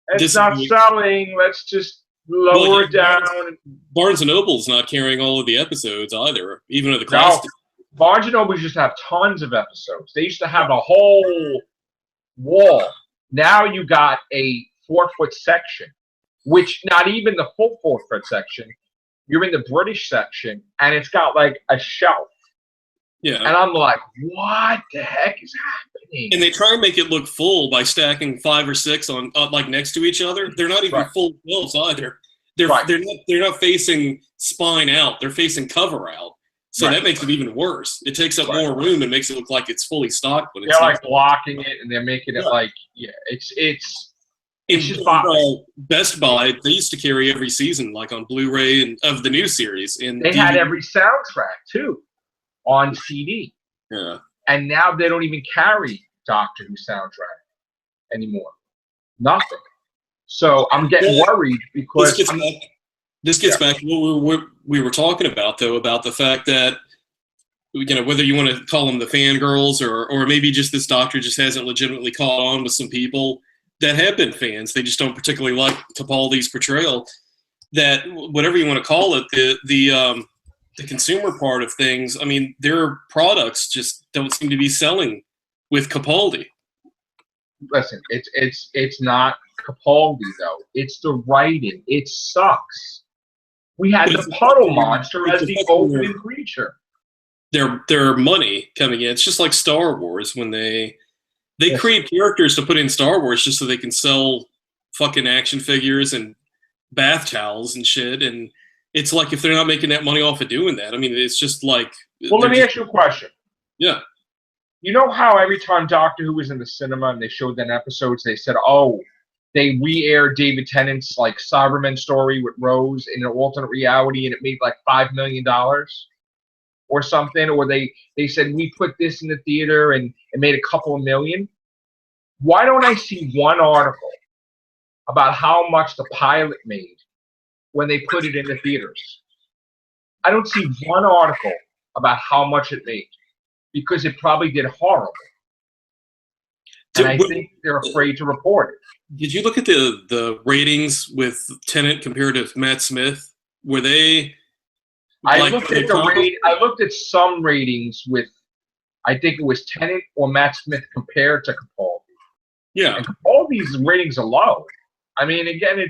it's not selling. Let's just lower it down. Barnes & Noble's not carrying all of the episodes either, even of the classics. No. Barnes & Noble used to have tons of episodes. They used to have a whole wall. Now you got a 4-foot section, which not even the full 4-foot section. You're in the British section, and it's got like a shelf. Yeah. And I'm like, what the heck is happening? And they try and make it look full by stacking 5 or 6 on like next to each other. They're not even full shelves either. They're not facing spine out. They're facing cover out. So that makes it even worse. It takes up more room and makes it look like it's fully stocked. But they're like blocking it, and they're making it like it's just Best Buy. They used to carry every season, like on Blu-ray and of the new series. And they had every soundtrack too on CD. Yeah, and now they don't even carry Doctor Who soundtrack anymore. Nothing. So I'm getting worried because this gets back to what we were talking about, though, about the fact that, whether you want to call them the fangirls or maybe just this doctor just hasn't legitimately caught on with some people. that have been fans. They just don't particularly like Capaldi's portrayal. That whatever you want to call it, the consumer part of things. I mean, their products just don't seem to be selling with Capaldi. Listen, it's not Capaldi though. It's the writing. It sucks. We had the puddle monster as the opening creature. Their money coming in. It's just like Star Wars when they create characters to put in Star Wars just so they can sell fucking action figures and bath towels and shit. And it's like if they're not making that money off of doing that, I mean, it's just like. Well, let me ask you a question. Yeah. You know how every time Doctor Who was in the cinema and they showed them episodes, they said, "Oh, they re-aired David Tennant's like Cyberman story with Rose in an alternate reality, and it made like $5 million or something." Or they said, "We put this in the theater and it made a couple of million." Why don't I see one article about how much the pilot made when they put it in the theaters? I don't see one article about how much it made, because it probably did horrible. And I think they're afraid to report it. Did you look at the ratings with Tennant compared to Matt Smith? Were they? I looked at some ratings with, I think it was Tennant or Matt Smith compared to Capaldi. Yeah. And Capaldi's ratings are low. I mean, again,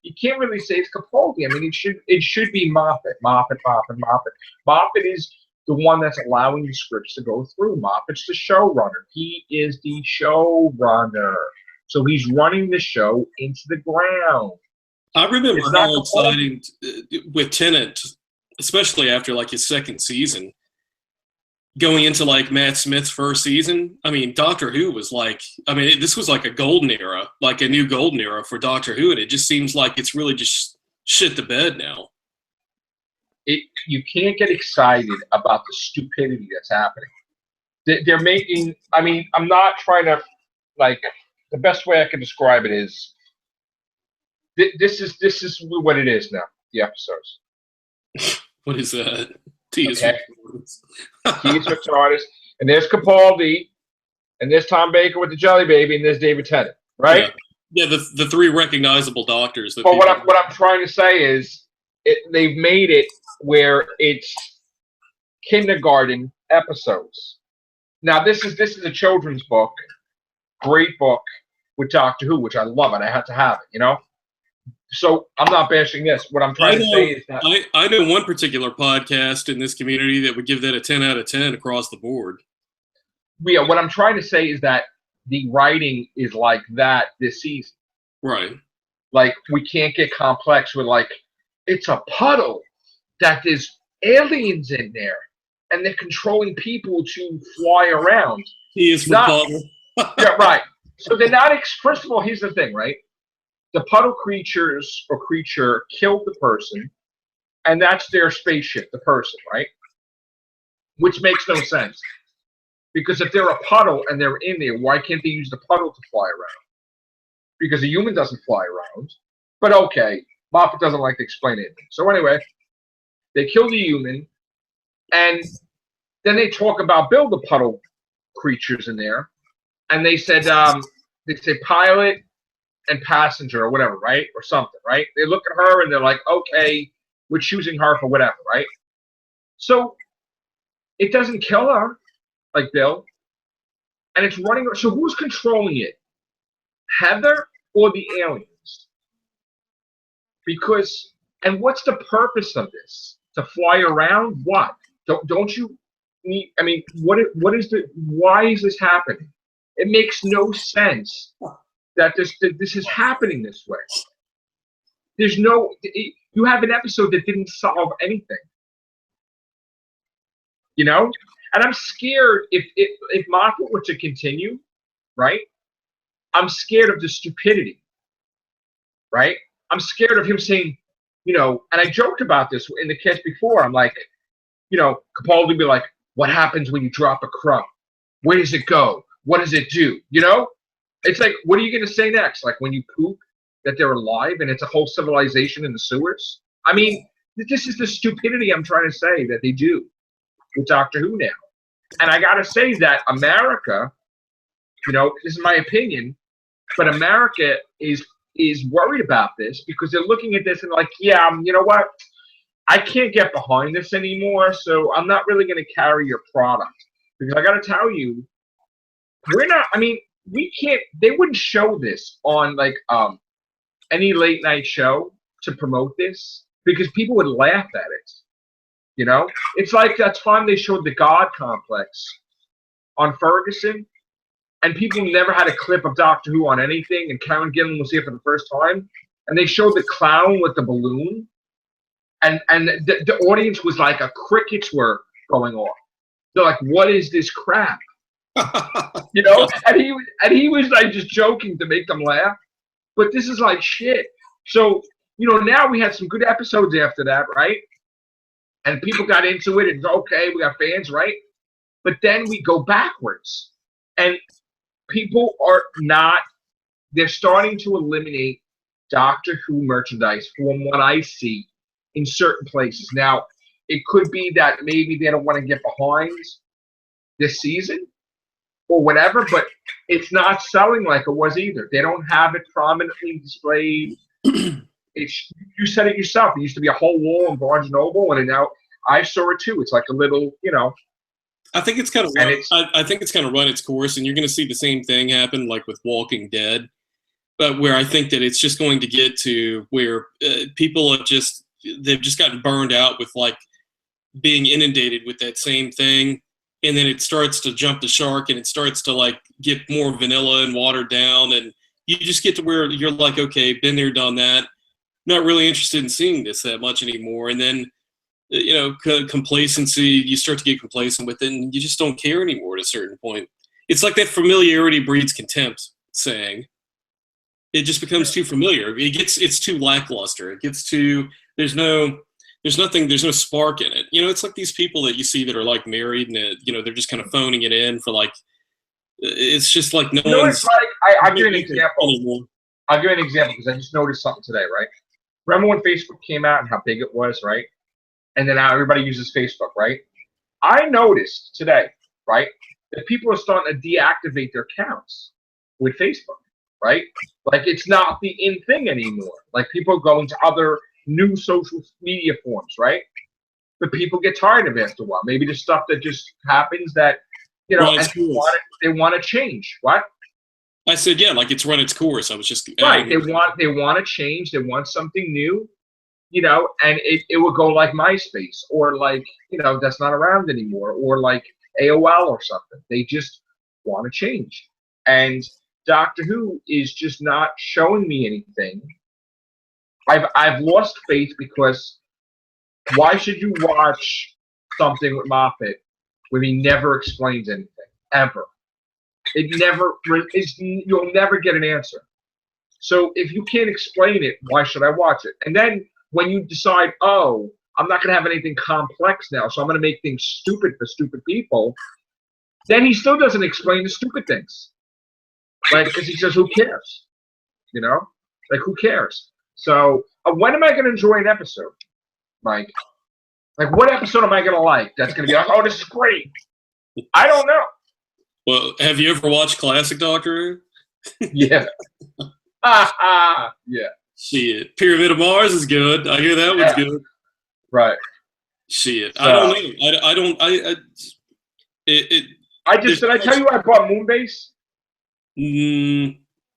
you can't really say it's Capaldi. I mean, it should be Moffat. Moffat is the one that's allowing the scripts to go through. Moffat's the showrunner. He is the showrunner. So he's running the show into the ground. I remember how exciting with Tennant, especially after like his second season, going into like Matt Smith's first season. I mean, Doctor Who was like, this was like a golden era, like a new golden era for Doctor Who. And it just seems like it's really just shit the bed now. You can't get excited about the stupidity that's happening. They're making, I mean, I'm not trying to, like, the best way I can describe it is, this is what it is now, the episodes. What is that? T is for artists. And there's Capaldi, and there's Tom Baker with the Jelly Baby, and there's David Tennant, right? Yeah, the three recognizable doctors. But what I'm trying to say is, they've made it where it's kindergarten episodes. Now this is a children's book, great book with Doctor Who, which I love, and I had to have it, you know. So I'm not bashing this. What I'm trying to say is that I know one particular podcast in this community that would give that a 10 out of 10 across the board. Yeah, what I'm trying to say is that the writing is like that this season. Right. Like, we can't get complex with, like, it's a puddle that there's aliens in there and they're controlling people to fly around. He is the puddle. Yeah, right. So they're not, first of all, here's the thing, right? The puddle creature killed the person, and that's their spaceship, the person, right? Which makes no sense. Because if they're a puddle and they're in there, why can't they use the puddle to fly around? Because a human doesn't fly around. But okay, Moffat doesn't like to explain anything. So anyway, they kill the human, and then they talk about build the puddle creatures in there, and they said pilot and passenger or whatever, right? Or something, right? They look at her and they're like, okay, we're choosing her for whatever, right? So it doesn't kill her, like Bill, and it's running. So who's controlling it? Heather or the aliens? Because, and what's the purpose of this? To fly around? What? Don't you need? I mean, what is the? Why is this happening? It makes no sense that this is happening this way. There's no. You have an episode that didn't solve anything. You know, and I'm scared if Moffat were to continue, right? I'm scared of the stupidity, right? I'm scared of him saying, you know, and I joked about this in the cast before. I'm like, you know, Capaldi would be like, what happens when you drop a crumb? Where does it go? What does it do? You know? It's like, what are you going to say next? Like when you poop that they're alive and it's a whole civilization in the sewers? I mean, this is the stupidity I'm trying to say that they do with Doctor Who now. And I got to say that America, you know, this is my opinion, But America is worried about this because they're looking at this and like, yeah, you know what? I can't get behind this anymore, so I'm not really going to carry your product. Because I got to tell you, we're not, I mean, we can't, they wouldn't show this on like any late night show to promote this because people would laugh at it. You know? It's like that time they showed the God Complex on Ferguson, and people never had a clip of Doctor Who on anything, and Karen Gillan was here for the first time, and they showed the clown with the balloon, and the audience was like, crickets were going off. They're like, what is this crap? You know? And he was like just joking to make them laugh, but this is like shit. So, you know, now we had some good episodes after that, right? And people got into it, and okay, we got fans, right? But then we go backwards, and people are not, they're starting to eliminate Doctor Who merchandise from what I see in certain places. Now, it could be that maybe they don't want to get behind this season or whatever, but it's not selling like it was either. They don't have it prominently displayed. You said it yourself. It used to be a whole wall in Barnes & Noble, and now I saw it too. It's like a little, you know. I think it's kind of I think it's kind of run its course, and you're going to see the same thing happen like with Walking Dead, but where I think that it's just going to get to where people have they've just gotten burned out with like being inundated with that same thing, and then it starts to jump the shark, and it starts to like get more vanilla and watered down, and you just get to where you're like, okay, been there, done that, not really interested in seeing this that much anymore, and then you know, complacency, you start to get complacent with it, and you just don't care anymore at a certain point. It's like that familiarity breeds contempt saying. It just becomes too familiar. It's too lackluster. It gets too, there's no spark in it. You know, it's like these people that you see that are like married and, you know, they're just kind of phoning it in for like, it's just like no one's. It's like, I'll give you an example. Anymore. I'll give you an example because I just noticed something today, right? Remember when Facebook came out and how big it was, right? And then now everybody uses Facebook, right? I noticed today, right, that people are starting to deactivate their accounts with Facebook, right? Like it's not the in thing anymore. Like people are going to other new social media forms, right? But people get tired of it after a while. Maybe the stuff that just happens that, you know, and they want to change. What? I said, yeah, like it's run its course. I was just right. They want to change. They want something new. You know, and it would go like MySpace or like, you know, that's not around anymore, or like AOL or something. They just want to change. And Doctor Who is just not showing me anything. I've lost faith because why should you watch something with Moffat when he never explains anything, ever? You'll never get an answer. So if you can't explain it, why should I watch it? And then when you decide, oh, I'm not going to have anything complex now, so I'm going to make things stupid for stupid people, then he still doesn't explain the stupid things. Like, because he says, who cares? You know? Like, who cares? So, when am I going to enjoy an episode, Mike? Like, what episode am I going to like that's going to be like, oh, this is great? I don't know. Well, have you ever watched classic Doctor Who? Yeah. Yeah. Shit. Pyramid of Mars is good. I hear that one's good. Right. Shit. So, I don't know. Did I tell you I bought Moonbase?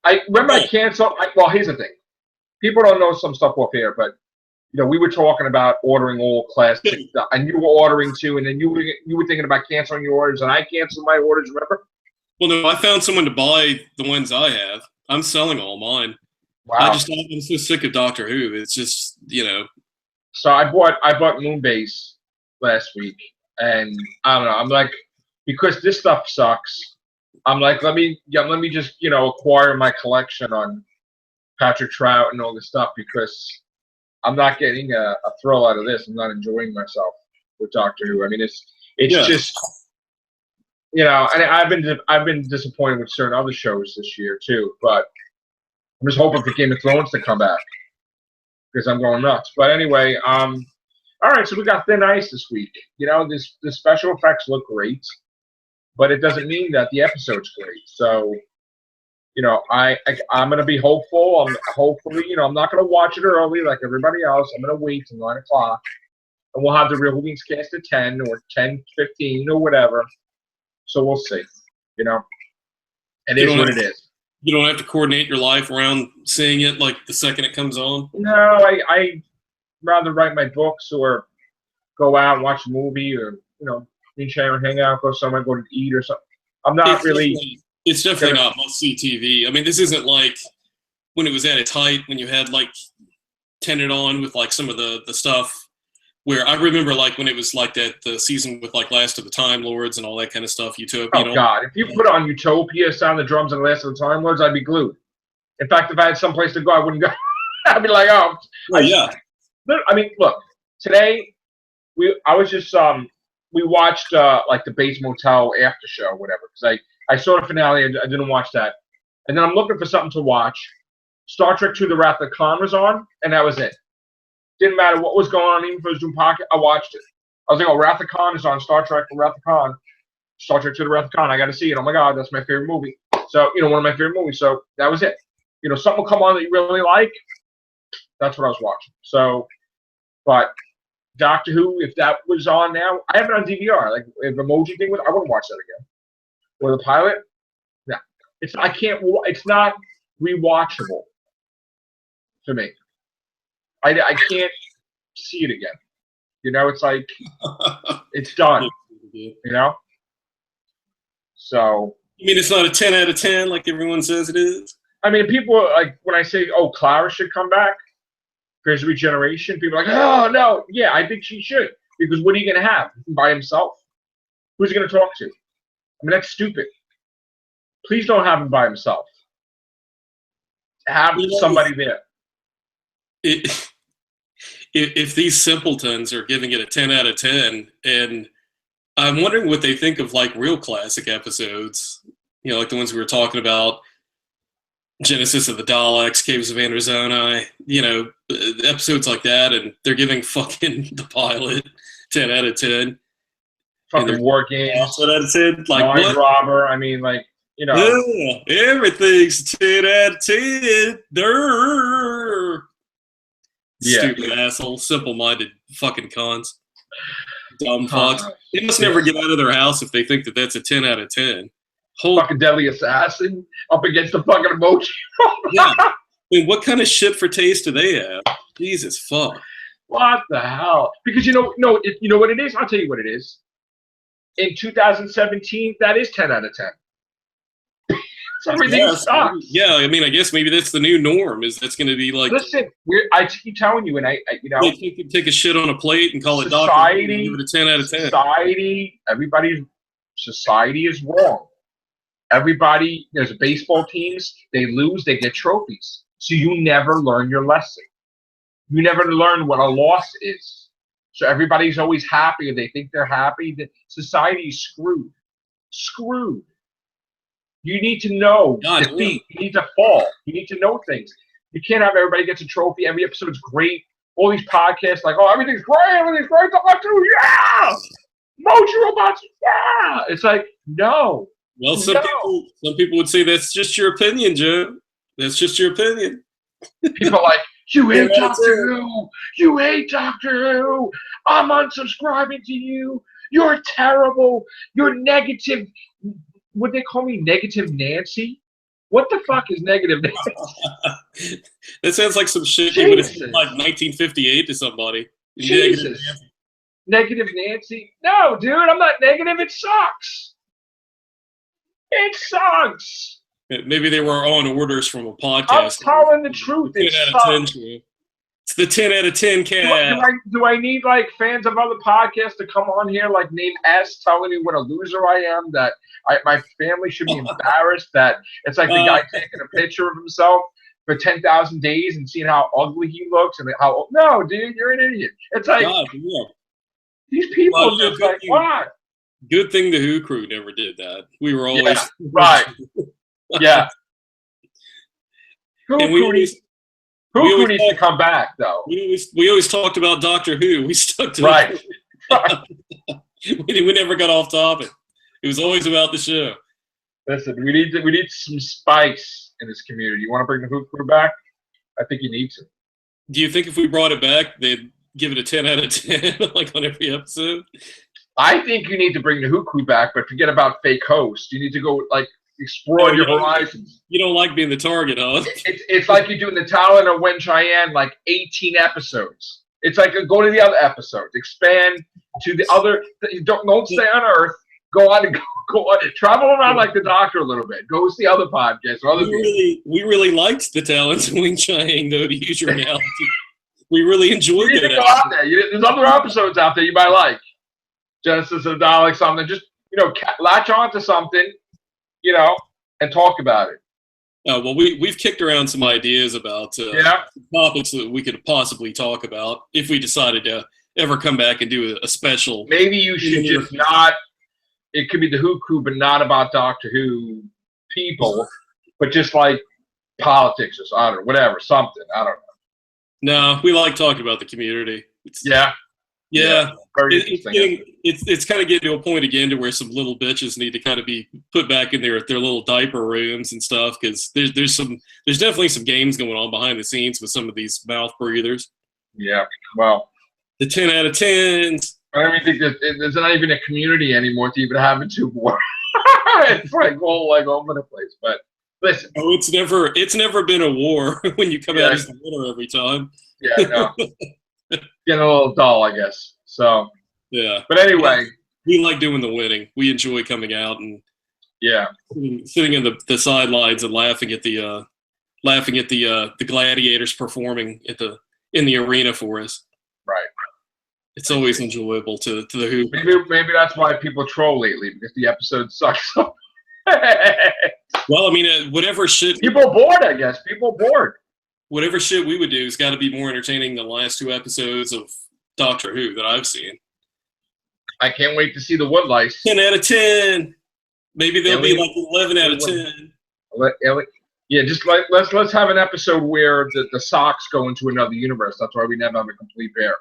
I remember I canceled. Well, here's the thing. People don't know some stuff off here, but you know, we were talking about ordering all classic stuff, and you were ordering too, and then you were thinking about canceling your orders, and I canceled my orders. Remember? Well, no, I found someone to buy the ones I have. I'm selling all mine. Wow. I'm so sick of Doctor Who. It's just, you know. So I bought Moonbase last week, and I don't know. I'm like, because this stuff sucks. I'm like, let me just, you know, acquire my collection on Patrick Trout and all this stuff because I'm not getting a thrill out of this. I'm not enjoying myself with Doctor Who. I mean, it's just, you know, and I've been disappointed with certain other shows this year too, but I'm just hoping for Game of Thrones to come back because I'm going nuts. But anyway, all right, so we got Thin Ice this week. You know, the special effects look great, but it doesn't mean that the episode's great. So, you know, I'm gonna be hopeful. Hopefully, you know, I'm not gonna watch it early like everybody else. I'm gonna wait till 9 o'clock, and we'll have the Real Whovians cast at 10 or 10:15 or whatever. So we'll see. You know, it is what it is. You don't have to coordinate your life around seeing it like the second it comes on. No, I rather write my books or go out and watch a movie, or you know, me and Sharon hang out, go somewhere, go to eat or something. I'm not really. It's definitely not must-see TV. I mean, this isn't like when it was at its height, when you had like Tenet on with like some of the stuff. Where I remember like when it was like that the season with like Last of the Time Lords and all that kind of stuff. Utopia. Oh God! If you put on Utopia, Sound the Drums, and Last of the Time Lords, I'd be glued. In fact, if I had someplace to go, I wouldn't go. I'd be like, oh yeah. I mean, look. Today, I was just we watched like the Bates Motel after show, whatever. Because I saw the finale, I didn't watch that, and then I'm looking for something to watch. Star Trek II: The Wrath of Khan was on, and that was it. Didn't matter what was going on, even if it was doing pocket, I watched it. I was like, oh, Wrath of Khan is on Star Trek: The Wrath of Khan. Star Trek II: The Wrath of Khan. I got to see it. Oh my God, that's my favorite movie. So you know, one of my favorite movies. So that was it. You know, something will come on that you really like. That's what I was watching. So, but Doctor Who, if that was on now, I have it on DVR. Like if Emoji thing was, I wouldn't watch that again. Or the pilot, no, I can't. It's not rewatchable to me. I can't see it again. You know, it's like it's done. You know. So. You mean it's not a 10 out of 10 like everyone says it is? I mean, people like when I say, "Oh, Clara should come back," Crazy Regeneration. People are like, "Oh no, yeah, I think she should." Because what are you going to have by himself? Who's he going to talk to? I mean, that's stupid. Please don't have him by himself. Have somebody there. If these simpletons are giving it a 10 out of 10, and I'm wondering what they think of like real classic episodes, you know, like the ones we were talking about, Genesis of the Daleks, Caves of Androzani, you know, episodes like that, and they're giving fucking the pilot 10 out of 10. Fucking War Games. 10 out of 10. Like Mind Robber. I mean, like, you know. Yeah, everything's 10 out of 10. Durr. Yeah. Stupid asshole, simple-minded fucking cons. Dumb fucks. They must never get out of their house if they think that that's a 10 out of 10. Fucking Deadly Assassin up against the fucking emoji. Yeah. I mean, what kind of shit for taste do they have? Jesus fuck. What the hell? Because you know what it is? I'll tell you what it is. In 2017, that is 10 out of 10. So everything sucks. Yeah, I mean, I guess maybe that's the new norm. Is that's going to be like? Listen, I keep telling you, and you know, you can take a shit on a plate and call it society. Give it a 10 out of 10. Society is wrong. Everybody, there's baseball teams. They lose, they get trophies. So you never learn your lesson. You never learn what a loss is. So everybody's always happy, and they think they're happy. Society is screwed. Screwed. You need to know defeat. You need to fall. You need to know things. You can't have everybody gets a trophy. Every episode's great. All these podcasts like, oh, everything's great. Everything's great. Yeah. Mojo robots. Yeah. It's like, no. Well, some people would say that's just your opinion, Joe. That's just your opinion. People are like, you hate Doctor Who. You hate Doctor Who. I'm unsubscribing to you. You're terrible. You're negative. Would they call me Negative Nancy? What the fuck is Negative Nancy? That sounds like some shit you would have said like 1958 to somebody. Jesus. Negative Nancy? No, dude, I'm not negative. It sucks. It sucks. Maybe they were on orders from a podcast. I'm telling the truth. It 10 out of 10. It's the 10 out of 10 cast. Do I need like fans of other podcasts to come on here like name S telling me what a loser I am, that my family should be embarrassed, that it's like the guy taking a picture of himself for 10,000 days and seeing how ugly he looks and how no, dude, you're an idiot. It's like these people just like what? Good thing the Who crew never did that. We were always right. Yeah. Who needs to come back though? We always talked about Doctor Who. We stuck to right. We never got off topic. It was always about the show. Listen, we need some spice. in this community. You want to bring the Who crew back? I think you need to. Do you think if we brought it back, they'd give it a 10 out of 10, like on every episode? I think you need to bring the Who crew back, but forget about fake hosts. You need to go like explore your horizons. You don't like being the target, huh? It's like you're doing the Talon of Wen Cheyenne, like 18 episodes. It's like go to the other episodes, expand to the other. Don't stay on Earth. Go on travel around like the Doctor a little bit. Go see other podcasts or other we really liked the Talons of Wing Chang, though, to use your analogy. We really enjoyed it. Go out there. There's other episodes out there you might like. Genesis of the Dalek, something. Just latch on to something, and talk about it. Well, we've kicked around some ideas about topics that we could possibly talk about if we decided to ever come back and do a special. Maybe you should just not. It could be the Who crew, but not about Doctor Who people, but just like politics or I don't know, whatever, something. I don't know. No, we like talking about the community. Yeah. It's kind of getting to a point again to where some little bitches need to kind of be put back in their little diaper rooms and stuff, because there's definitely some games going on behind the scenes with some of these mouth breathers. Yeah, well, the 10 out of 10s. I don't even think there's not even a community anymore to even have it to war. It's like all like over the place. But listen, it's never been a war when you come out as the winner every time. Yeah, I know. Getting a little dull, I guess. So yeah. But anyway, we like doing the winning. We enjoy coming out and sitting in the sidelines and laughing at the gladiators performing in the arena for us. Right. It's always enjoyable to the Who. Maybe that's why people troll lately, because the episode sucks. Well, I mean, whatever shit. People are bored, I guess. People are bored. Whatever shit we would do has got to be more entertaining than the last 2 episodes of Doctor Who that I've seen. I can't wait to see the Woodlice. 10 out of 10. Maybe they'll be like 11 out of 10. Yeah, just like let's have an episode where the socks go into another universe. That's why we never have a complete pair.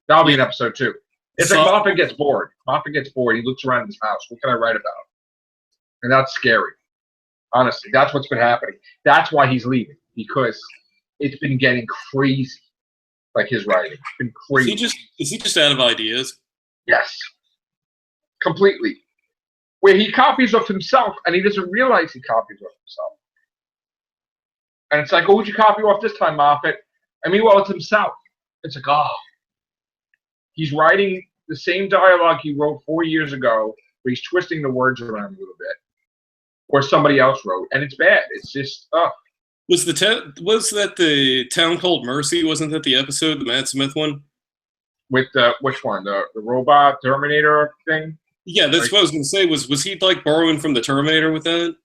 That'll be an episode 2. It's like Moffat gets bored. Moffat gets bored. He looks around his house. What can I write about? And that's scary. Honestly, that's what's been happening. That's why he's leaving, because it's been getting crazy. Like his writing, it's been crazy. Is he just out of ideas? Yes, completely. Where he copies of himself, and he doesn't realize he copies of himself. And it's like, oh, who'd you copy off this time, Moffat? I mean, well, it's himself. It's like, oh. He's writing the same dialogue he wrote 4 years ago, but he's twisting the words around a little bit. Or somebody else wrote, and it's bad. It's just, Was that the Town Called Mercy? Wasn't that the episode, the Matt Smith one? With which one? The robot Terminator thing? Yeah, that's what I was going to say. Was he like borrowing from the Terminator with that?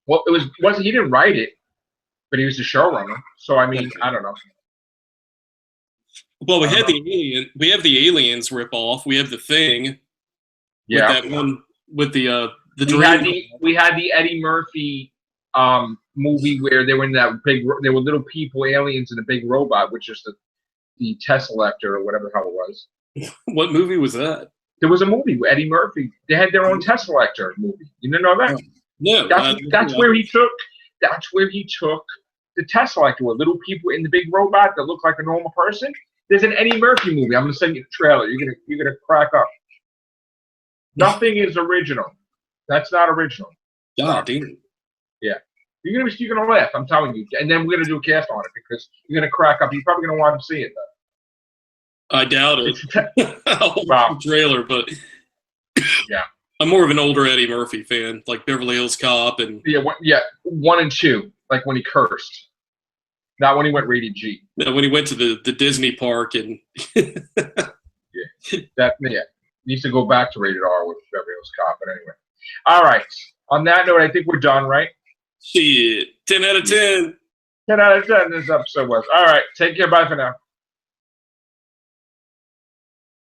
Well, wasn't he didn't write it, but he was the showrunner. So I mean, I don't know. Well, we have the Aliens ripoff. We have the Thing. Yeah. With that one with the we had the Eddie Murphy movie where they were in that there were little people, aliens, and a big robot, which is the Tesselector or whatever the hell it was. What movie was that? There was a movie with Eddie Murphy. They had their own Tesselector movie. You didn't know that? No. That's where he took the Tesselector, with little people in the big robot that look like a normal person. There's an Eddie Murphy movie. I'm gonna send you the trailer. You're gonna crack up. Nothing is original. That's not original. God damn. Yeah. You're gonna laugh, I'm telling you. And then we're gonna do a cast on it because you're gonna crack up. You're probably gonna want to see it though. I doubt it. I'll watch the trailer, but yeah. I'm more of an older Eddie Murphy fan, like Beverly Hills Cop and 1 and 2, like when he cursed. Not when he went rated G. No, when he went to the Disney park and needs to go back to rated R with Beverly Hills Cop. But anyway, all right. On that note, I think we're done, right? Shit, 10 out of 10. 10 out of 10. This episode was all right. Take care. Bye for now.